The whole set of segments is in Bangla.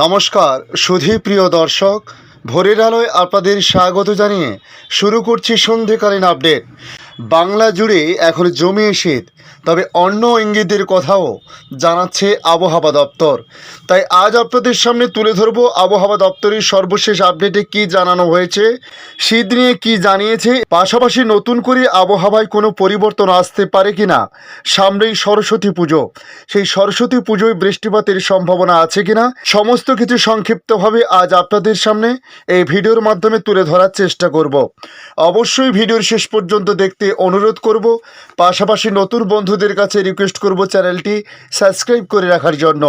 নমস্কার সুধী প্রিয় দর্শক, ভোরের আলোয় আপনাদের স্বাগত জানিয়ে শুরু করছি সন্ধেকালীন আপডেট। বাংলা জুড়ে এখন জমিয়ে শীত, তবে অন্য ইঙ্গিতের কথাও জানাচ্ছে আবহাওয়া দপ্তর। তাই আজ আপনাদের সামনে তুলে ধরব আবহাওয়া দপ্তরের সর্বশেষ আপডেটে কি জানানো হয়েছে, শীত নিয়ে কি জানিয়েছে, পাশাপাশি নতুন করে আবহাওয়ায় কোনো পরিবর্তন আসতে পারে কিনা, সামনেই সরস্বতী পুজো, সেই সরস্বতী পুজোয় বৃষ্টিপাতের সম্ভাবনা আছে কিনা, সমস্ত কিছু সংক্ষিপ্তভাবে আজ আপনাদের সামনে এই ভিডিওর মাধ্যমে তুলে ধরার চেষ্টা করব। অবশ্যই ভিডিওর শেষ পর্যন্ত দেখতে অনুরোধ করব, পাশাপাশি নতুন বন্ধুদের কাছে রিকোয়েস্ট করব চ্যানেলটি সাবস্ক্রাইব করে রাখার জন্য।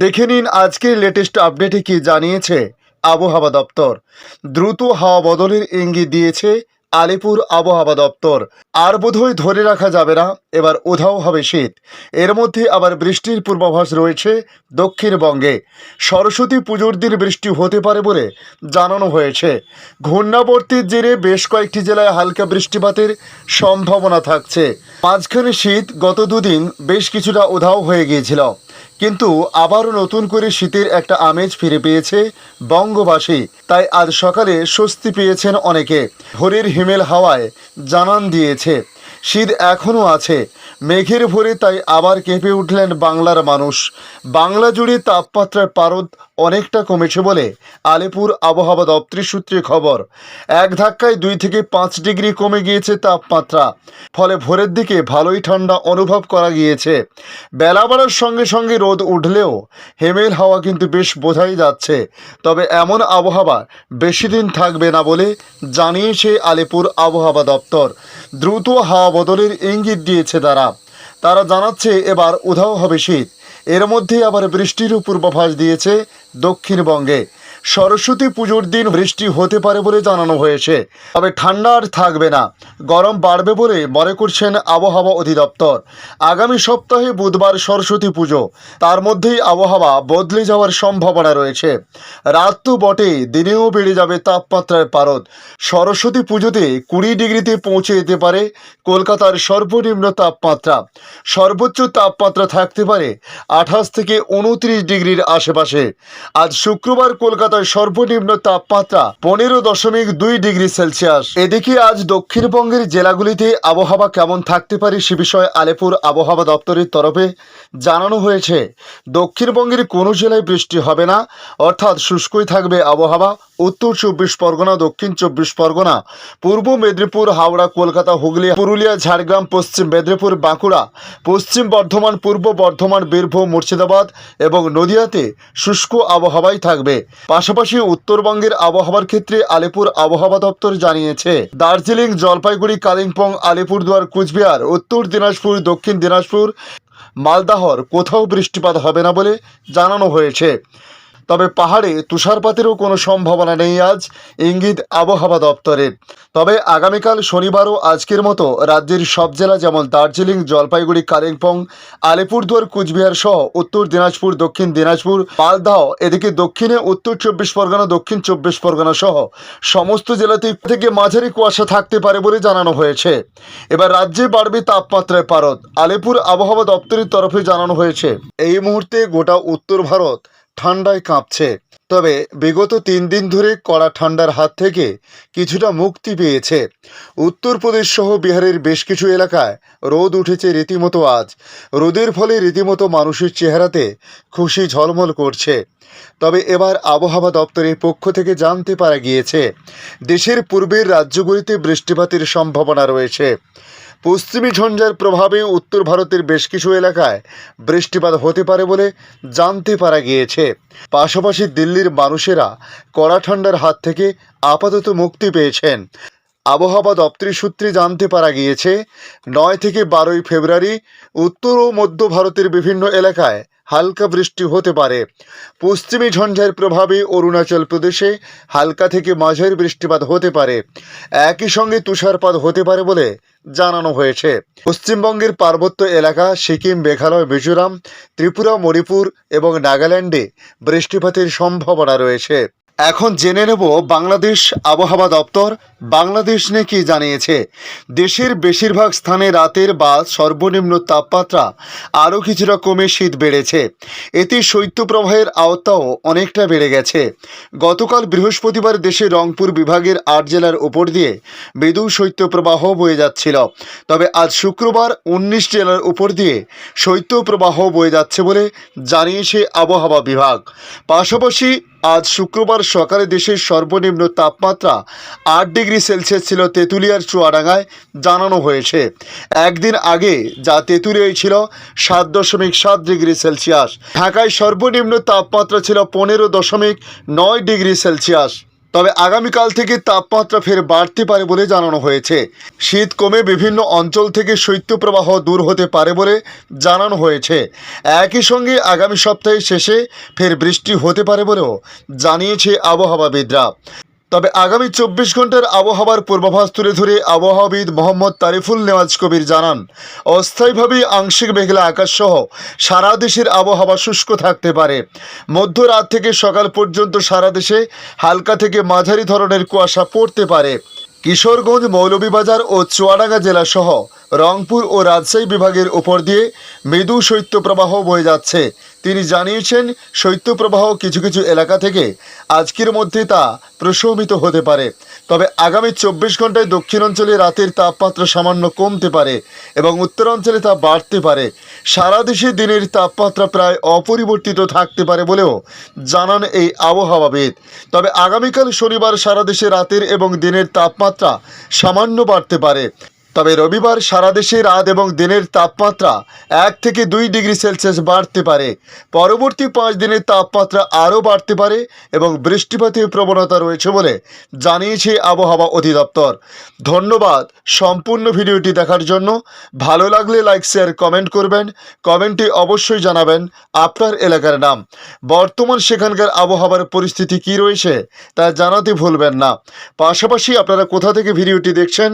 দেখে নিন আজকের লেটেস্ট আপডেটে কি জানিয়েছে আবহাওয়া দপ্তর। দ্রুত হাওয়া বদলের ইঙ্গিত দিয়েছে আলিপুর আবহাওয়া দপ্তর। আর বোধহয় ধরে রাখা যাবে না, এবার উধাও হবে শীত। এর মধ্যে আবার বৃষ্টির পূর্বাভাস রয়েছে দক্ষিণবঙ্গে। সরস্বতী পুজোর দিন বৃষ্টি হতে পারে বলে জানানো হয়েছে। ঘূর্ণাবর্তের জেরে বেশ কয়েকটি জেলায় হালকা বৃষ্টিপাতের সম্ভাবনা থাকছে। মাঝখানে শীত গত দুদিন বেশ কিছুটা উধাও হয়ে গিয়েছিল, কিন্তু আবারও নতুন করে শীতের একটা আমেজ ফিরে পেয়েছে বঙ্গবাসী। তাই আজ সকালে স্বস্তি পেয়েছেন অনেকে। ভোরের হিমেল হাওয়ায় জানান দিয়েছে শীত এখনও আছে মেঘের ভোরে, তাই আবার কেঁপে উঠলেন বাংলার মানুষ। বাংলা জুড়ে তাপমাত্রার পারদ অনেকটা কমেছে বলে আলিপুর আবহাওয়া দপ্তরের সূত্রে খবর। এক ধাক্কায় 2 থেকে 5 ডিগ্রি কমে গিয়েছে তাপমাত্রা, ফলে ভোরের দিকে ভালোই ঠান্ডা অনুভব করা গিয়েছে। বেলা বাড়ার সঙ্গে সঙ্গে রোদ উঠলেও হিমেল হাওয়া কিন্তু বেশ বোঝাই যাচ্ছে। তবে এমন আবহাওয়া বেশি দিন থাকবে না বলে জানিয়েছে আলিপুর আবহাওয়া দপ্তর। দ্রুত হাওয়া বদলের ইঙ্গিত দিয়েছে তারা জানাচ্ছে এবার উধাও হবে শীত। এর মধ্যে আবার বৃষ্টিরও পূর্বাভাস দিয়েছে দক্ষিণবঙ্গে। সরস্বতী পুজোর দিন বৃষ্টি হতে পারে বলে জানানো হয়েছে, তবে ঠান্ডা আর থাকবে না, গরম বাড়বে বলে মনে করছেন আবহাওয়া অধিদপ্তর। আগামী সপ্তাহে বুধবার সরস্বতী পুজো, তার মধ্যেই আবহাওয়া বদলে যাওয়ার সম্ভাবনা রয়েছে। রাত তো বটে, দিনেও বেড়ে যাবে তাপমাত্রার পারদ। সরস্বতী পুজোতে 20 ডিগ্রিতে পৌঁছে যেতে পারে কলকাতার সর্বনিম্ন তাপমাত্রা। সর্বোচ্চ তাপমাত্রা থাকতে পারে 28 থেকে 29 ডিগ্রির আশেপাশে। আজ শুক্রবার কলকাতায় সর্বনিম্ন তাপমাত্রা 15.2 ডিগ্রি সেলসিয়াস। এদিকে আজ দক্ষিণবঙ্গের জেলাগুলিতে আবহাওয়া কেমন থাকতে পারে সে বিষয়ে আলিপুর আবহাওয়া দপ্তরের তরফে জানানো হয়েছে। দক্ষিণবঙ্গের কোনো জেলায় বৃষ্টি হবে না, অর্থাৎ শুষ্কই থাকবে আবহাওয়া। উত্তর 24 পরগনা, দক্ষিণ 24 পরগনা, পূর্ব মেদিনীপুর, হাওড়া, কলকাতা, হুগলি, পুরুলিয়া, ঝাড়গ্রাম, পশ্চিম মেদিনীপুর, বাঁকুড়া, পশ্চিম বর্ধমান, পূর্ব বর্ধমান, বীরভূম, মুর্শিদাবাদ এবং নদিয়াতে শুষ্ক আবহাওয়াই থাকবে। পাশাপাশি উত্তরবঙ্গের আবহাওয়ার ক্ষেত্রে আলিপুর আবহাওয়া দপ্তর জানিয়েছে দার্জিলিং, জলপাইগুড়ি, কালিম্পং, আলিপুরদুয়ার, কুচবিহার, উত্তর দিনাজপুর, দক্ষিণ দিনাজপুর, মালদাহর কোথাও বৃষ্টিপাত হবে না বলে জানানো হয়েছে। তবে পাহাড়ে তুষারপাতেরও কোনো সম্ভাবনা নেই আজ, ইঙ্গিত আবহাওয়া দপ্তরের। তবে আগামীকাল শনিবারও আজকের মতো রাজ্যের সব জেলা যেমন দার্জিলিং, জলপাইগুড়ি, কালিম্পং, আলিপুরদুয়ার, কুচবিহার সহ উত্তর দিনাজপুর, দক্ষিণ দিনাজপুর, মালদহ, এদিকে দক্ষিণে উত্তর 24 পরগনা, দক্ষিণ 24 পরগনা সহ সমস্ত জেলাতেই থেকে মাঝারি কুয়াশা থাকতে পারে বলে জানানো হয়েছে। এবার রাজ্যে বাড়বে তাপমাত্রায় পারদ। আলিপুর আবহাওয়া দপ্তরের তরফে জানানো হয়েছে এই মুহূর্তে গোটা উত্তর ভারত ঠান্ডায় কাঁপছে। তবে বিগত 3 দিন ধরে কড়া ঠান্ডার হাত থেকে কিছুটা মুক্তি পেয়েছে উত্তরপ্রদেশ সহ বিহারের বেশ কিছু এলাকায়। রোদ উঠেছে রীতিমতো আজ। রোদের ফলে রীতিমতো মানুষের চেহারাতে খুশি ঝলমল করছে। তবে এবার আবহাওয়া দপ্তরের পক্ষ থেকে জানতে পারা গিয়েছে দেশের পূর্বের রাজ্যগুলিতে বৃষ্টিপাতের সম্ভাবনা রয়েছে। পশ্চিমী ঝঞ্ঝার প্রভাবে উত্তর ভারতের বেশ কিছু এলাকায় বৃষ্টিপাত হতে পারে বলে জানতে পারা গিয়েছে। পাশাপাশি দিল্লির মানুষেরা কড়া ঠান্ডার হাত থেকে আপাতত মুক্তি পেয়েছেন। আবহাওয়া দপ্তরের সূত্রে জানতে পারা গিয়েছে 9 থেকে 12 ফেব্রুয়ারি উত্তর ও মধ্য ভারতের বিভিন্ন এলাকায় হালকা বৃষ্টি হতে পারে। পশ্চিমী ঝঞ্ঝার প্রভাবে অরুণাচল প্রদেশে হালকা থেকে মাঝারি বৃষ্টিপাত হতে পারে। একই সঙ্গে তুষারপাত হতে পারে বলে জানানো হয়েছে। পশ্চিমবঙ্গের পার্বত্য এলাকা, সিকিম, মেঘালয়, মিজোরাম, ত্রিপুরা, মণিপুর এবং নাগাল্যান্ডে বৃষ্টিপাতের সম্ভাবনা রয়েছে। এখন জেনে নেব বাংলাদেশ আবহাওয়া দপ্তর বাংলাদেশ নিয়ে কি জানিয়েছে। দেশের বেশিরভাগ স্থানে রাতের বা সর্বনিম্ন তাপমাত্রা আরও কিছুটা কমে শীত বেড়েছে। এতে শৈত্যপ্রবাহের আওতাও অনেকটা বেড়ে গেছে। গতকাল বৃহস্পতিবার দেশের রংপুর বিভাগের ৮ জেলার উপর দিয়ে মৃদু শৈত্যপ্রবাহ বয়ে যাচ্ছিল। তবে আজ শুক্রবার ১৯ জেলার উপর দিয়ে শৈত্যপ্রবাহ বয়ে যাচ্ছে বলে জানিয়েছে আবহাওয়া বিভাগ। পাশাপাশি আজ শুক্রবার সকালে দেশের সর্বনিম্ন তাপমাত্রা ৮ ডিগ্রি সেলসিয়াস ছিল তেঁতুলিয়ার চুয়াডাঙ্গায় জানানো হয়েছে। একদিন আগে যা তেঁতুলিয়ায় ছিল ৭.৭ ডিগ্রি সেলসিয়াস। ঢাকায় সর্বনিম্ন তাপমাত্রা ছিল ১৫.৯ ডিগ্রি সেলসিয়াস। তবে আগামীকাল থেকে তাপমাত্রা ফের বাড়তে পারে বলে জানানো হয়েছে। শীত কমে বিভিন্ন অঞ্চল থেকে শৈত্যপ্রবাহ দূর হতে পারে বলে জানানো হয়েছে। একই সঙ্গে আগামী সপ্তাহের শেষে ফের বৃষ্টি হতে পারে বলেও জানিয়েছে আবহাওয়াবিদরা। তবে আগামী ২৪ ঘন্টার আবহাওয়ার পূর্বাভাস তুলে ধরে আবহাওয়াবিদ মোহাম্মদ তারিফুল নেওয়াজ কবির জানান, অস্থায়ীভাবে আংশিক মেঘলা আকাশ সহ সারা দেশের আবহাওয়া শুষ্ক থাকতে পারে। মধ্যরাত থেকে সকাল পর্যন্ত সারা দেশে হালকা থেকে মাঝারি ধরনের কুয়াশা পড়তে পারে। কিশোরগঞ্জ, মৌলভীবাজার ও চুয়াডাঙ্গা জেলাসহ রংপুর ও রাজশাহী বিভাগের উপর দিয়ে মৃদু শৈত্যপ্রবাহ বয়ে যাচ্ছে। তিনি জানিয়েছেন, শৈত্যপ্রবাহ কিছু কিছু এলাকা থেকে আজকের মধ্যে তা প্রশমিত হতে পারে। তবে আগামী ২৪ ঘন্টায় দক্ষিণাঞ্চলে রাতের তাপমাত্রা সামান্য কমতে পারে এবং উত্তরাঞ্চলে তা বাড়তে পারে। সারা দেশে দিনের তাপমাত্রা প্রায় অপরিবর্তিত থাকতে পারে বলেও জানান এই আবহাওয়াবিদ। তবে আগামীকাল শনিবার সারা দেশে রাতের এবং দিনের তাপমাত্রা সামান্য বাড়তে পারে। তবে রবিবার সারা দেশে রাত এবং দিনের তাপমাত্রা ১ থেকে ২ ডিগ্রি সেলসিয়াস বাড়তে পারে। পরবর্তী ৫ দিনের তাপমাত্রা আরও বাড়তে পারে এবং বৃষ্টিপাতের প্রবণতা রয়েছে বলে জানিয়েছে আবহাওয়া অধিদপ্তর। ধন্যবাদ সম্পূর্ণ ভিডিওটি দেখার জন্য। ভালো লাগলে লাইক, শেয়ার, কমেন্ট করবেন। কমেন্টে অবশ্যই জানাবেন আপনার এলাকার নাম। বর্তমান সেখানকার আবহাওয়ার পরিস্থিতি কী রয়েছে তা জানাতে ভুলবেন না। পাশাপাশি আপনারা কোথা থেকে ভিডিওটি দেখছেন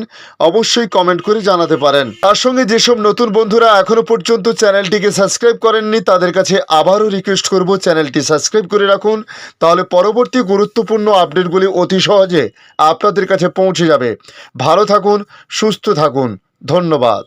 অবশ্যই কমেন্ট করে জানাতে পারেন। তার সঙ্গে যেসব নতুন বন্ধুরা এখনো পর্যন্ত চ্যানেলটিকে সাবস্ক্রাইব করেননি তাদের কাছে আবারও রিকোয়েস্ট করব, চ্যানেলটি সাবস্ক্রাইব করে রাখুন। তাহলে পরবর্তী গুরুত্বপূর্ণ আপডেটগুলি অতি সহজে আপনাদের কাছে পৌঁছে যাবে। ভালো থাকুন, সুস্থ থাকুন। ধন্যবাদ।